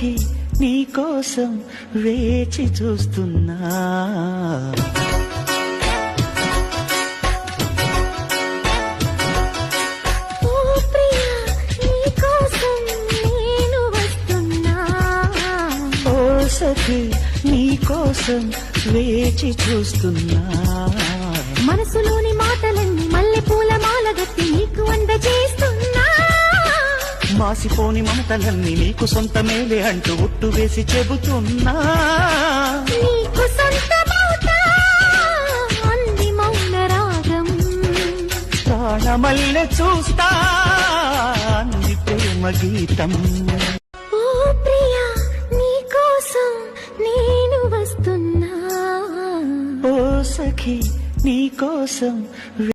సఖి నీ కోసం వేచి చూస్తున్నా. సఖి నీ కోసం వేచి చూస్తున్నా. మనసులోని మాటలన్నీ మల్లెపూల మాలగట్టి నీకు అందజేస్తున్నా. మాసిపోని మమతలన్నీ నీకు సొంతమేలే అంటూ ఉట్టు వేసి చెబుతున్నా. నీకు సొంతమవుతా అంది మౌన రాగం. ప్రాణమల్లె చూస్తా అంది ప్రేమ గీతం. ఓ ప్రియా నీ కోసం నేను వస్తున్నా. ఓ సఖి నీ కోసం